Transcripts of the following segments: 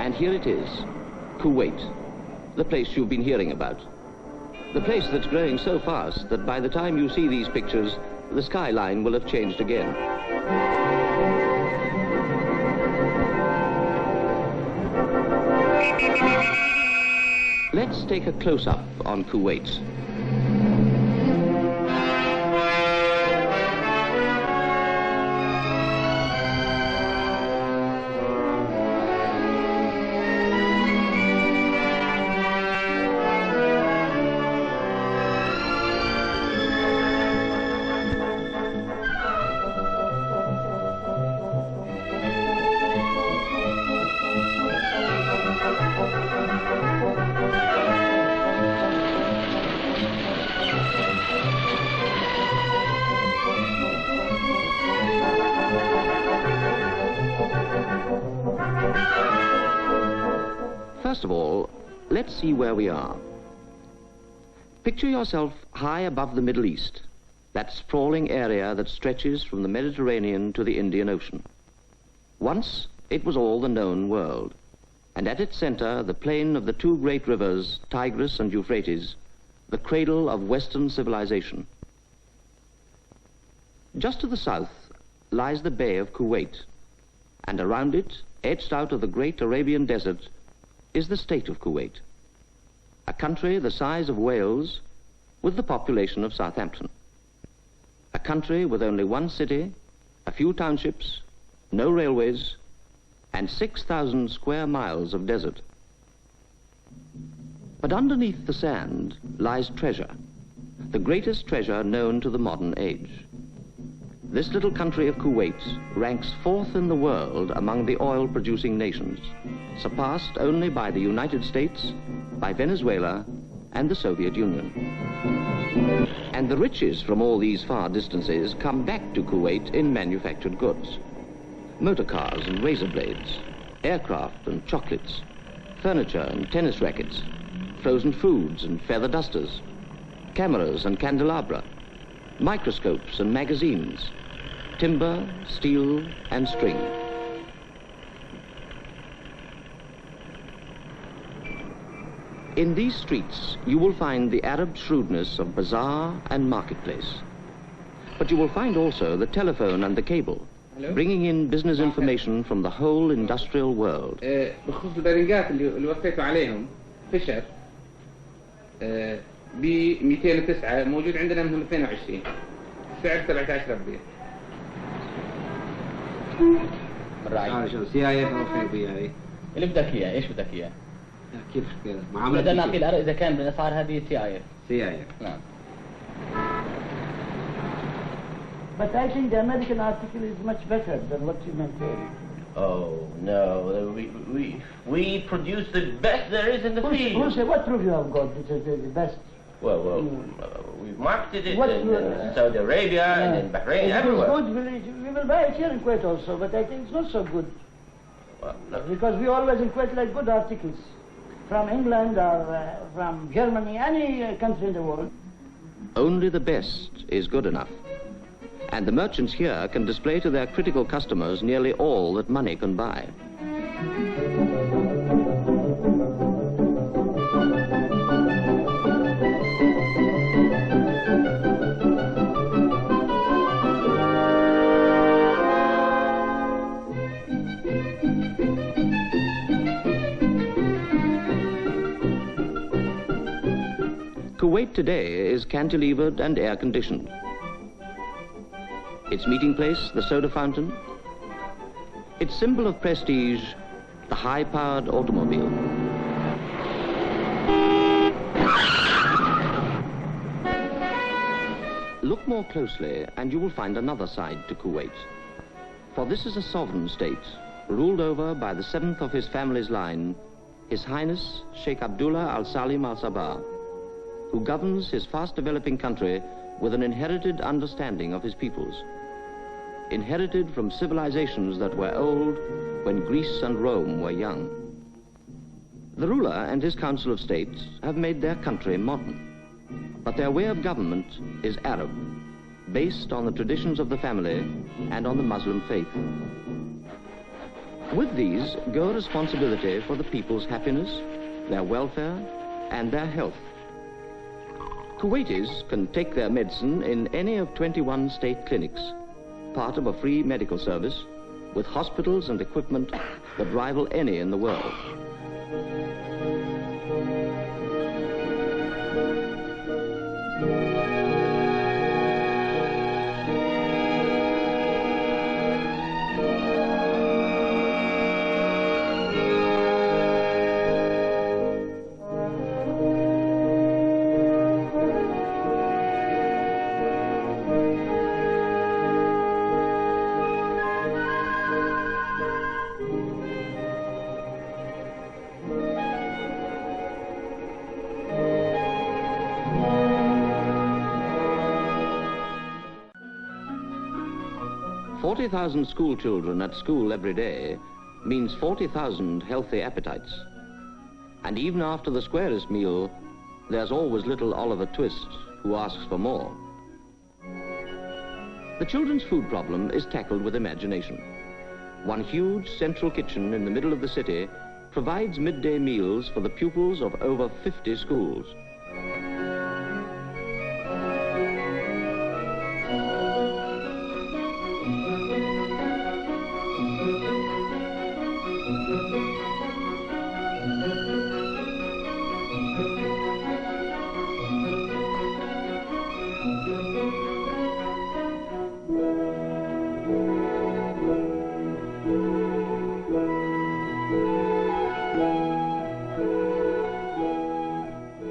And here it is, Kuwait, the place you've been hearing about. The place that's growing so fast that by the time you see these pictures, the skyline will have changed again. Let's take a close-up on Kuwait. First of all, let's see where we are. Picture yourself high above the Middle East, that sprawling area that stretches from the Mediterranean to the Indian Ocean. Once, it was all the known world, and at its center, the plain of the two great rivers, Tigris and Euphrates, the cradle of Western civilization. Just to the south lies the Bay of Kuwait, and around it, etched out of the great Arabian desert, is the state of Kuwait, a country the size of Wales with the population of Southampton, a country with only one city, a few townships, no railways, and 6,000 square miles of desert. But underneath the sand lies treasure, the greatest treasure known to the modern age. This little country of Kuwait ranks fourth in the world among the oil-producing nations, surpassed only by the United States, by Venezuela, and the Soviet Union. And the riches from all these far distances come back to Kuwait in manufactured goods. Motor cars and razor blades, aircraft and chocolates, furniture and tennis rackets, frozen foods and feather dusters, cameras and candelabra, microscopes and magazines, timber, steel, and string. In these streets, you will find the Arab shrewdness of bazaar and marketplace. But you will find also the telephone and the cable, bringing in business information from the whole industrial world. بخصوص البرنجات اللي وفيتوا عليهم فيشر ب 209 موجود عندنا منهم 22 سعر 17 ربيع. الرعي شو CIA توفي بيها اللي بدك اياه ايش بدك اياه؟ كيف كذا؟ معاملة بدنا نقيل اذا كان بالاسعار هذه CIA. نعم. But I think the American article is much better than what you maintain. Oh no, we produce the best there is in the field. Who said what proof you have got? It is the best. Well, we've marketed it in Saudi Arabia and in Bahrain, everywhere. Good. We will buy it here in Kuwait also, but I think it's not so good. Well, no. Because we always in Kuwait like good articles from England or from Germany, any country in the world. Only the best is good enough. And the merchants here can display to their critical customers nearly all that money can buy. Kuwait today is cantilevered and air-conditioned. Its meeting place, the soda fountain. Its symbol of prestige, the high-powered automobile. Look more closely and you will find another side to Kuwait. For this is a sovereign state, ruled over by the seventh of his family's line, His Highness Sheikh Abdullah Al-Salim Al-Sabah, who governs his fast-developing country with an inherited understanding of his peoples, inherited from civilizations that were old when Greece and Rome were young. The ruler and his Council of State have made their country modern, but their way of government is Arab, based on the traditions of the family and on the Muslim faith. With these go a responsibility for the people's happiness, their welfare, and their health. Kuwaitis can take their medicine in any of 21 state clinics, part of a free medical service, with hospitals and equipment that rival any in the world. $40,000 school children at school every day means 40,000 healthy appetites. And even after the squarest meal, there's always little Oliver Twist who asks for more. The children's food problem is tackled with imagination. One huge central kitchen in the middle of the city provides midday meals for the pupils of over 50 schools.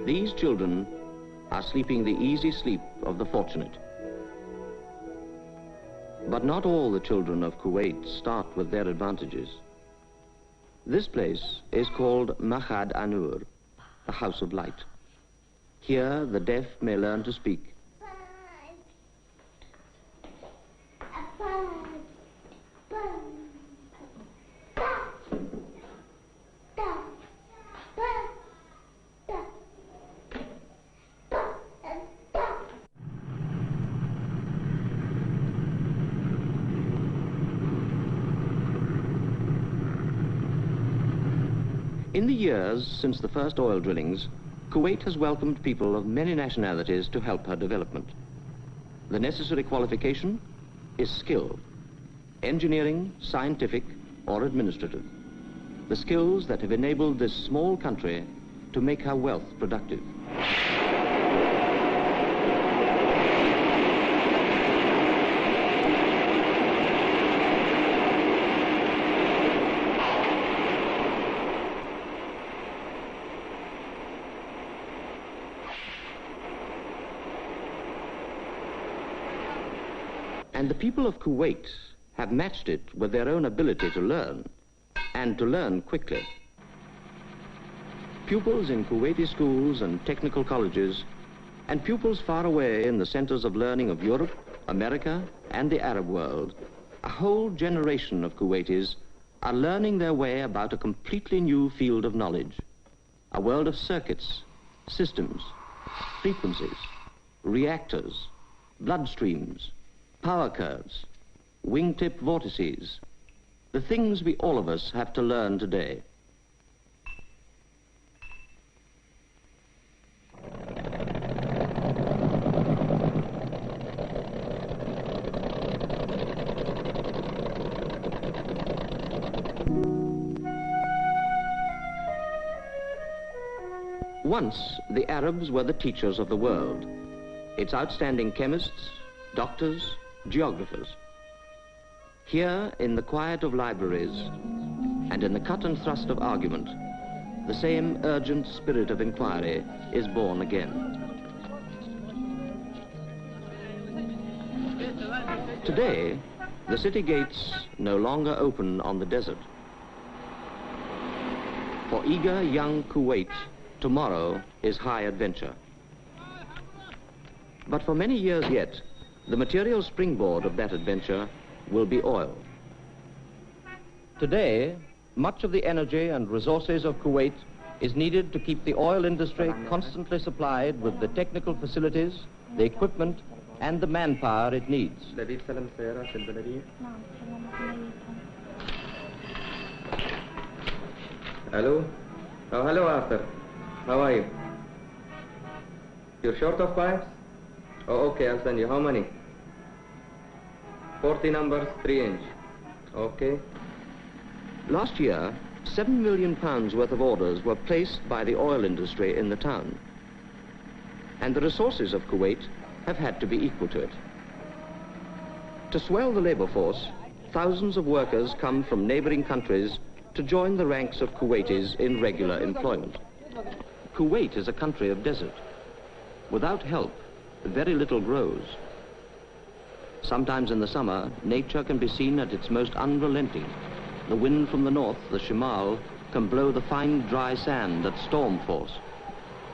These children are sleeping the easy sleep of the fortunate. But not all the children of Kuwait start with their advantages. This place is called Mahad Anur, the House of Light. Here the deaf may learn to speak. In the years since the first oil drillings, Kuwait has welcomed people of many nationalities to help her development. The necessary qualification is skill, engineering, scientific, or administrative. The skills that have enabled this small country to make her wealth productive. And the people of Kuwait have matched it with their own ability to learn, and to learn quickly. Pupils in Kuwaiti schools and technical colleges, and pupils far away in the centers of learning of Europe, America, and the Arab world, a whole generation of Kuwaitis are learning their way about a completely new field of knowledge, a world of circuits, systems, frequencies, reactors, bloodstreams, power curves, wingtip vortices, the things we all of us have to learn today. Once, the Arabs were the teachers of the world, its outstanding chemists, doctors, geographers. Here, in the quiet of libraries, and in the cut and thrust of argument, the same urgent spirit of inquiry is born again. Today, the city gates no longer open on the desert. For eager young Kuwait, tomorrow is high adventure. But for many years yet, the material springboard of that adventure will be oil. Today, much of the energy and resources of Kuwait is needed to keep the oil industry constantly supplied with the technical facilities, the equipment, and the manpower it needs. Hello? Oh, hello, Arthur. How are you? You're short of pipes? Oh, okay, I'll send you. How many? 40 numbers, 3-inch. Okay. Last year, £7 million worth of orders were placed by the oil industry in the town. And the resources of Kuwait have had to be equal to it. To swell the labor force, thousands of workers come from neighboring countries to join the ranks of Kuwaitis in regular employment. Kuwait is a country of desert. Without help, very little grows. Sometimes in the summer, nature can be seen at its most unrelenting. The wind from the north, the Shammoh, can blow the fine dry sand at storm force.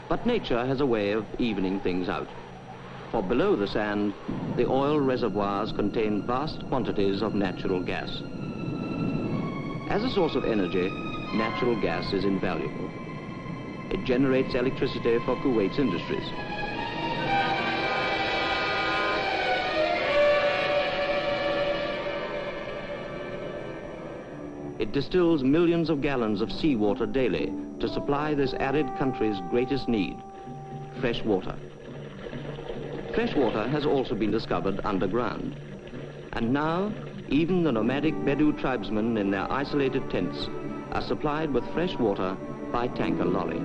But nature has a way of evening things out. For below the sand, the oil reservoirs contain vast quantities of natural gas. As a source of energy, natural gas is invaluable. It generates electricity for Kuwait's industries. It distills millions of gallons of seawater daily to supply this arid country's greatest need, fresh water. Fresh water has also been discovered underground. And now, even the nomadic Bedou tribesmen in their isolated tents are supplied with fresh water by tanker lorry.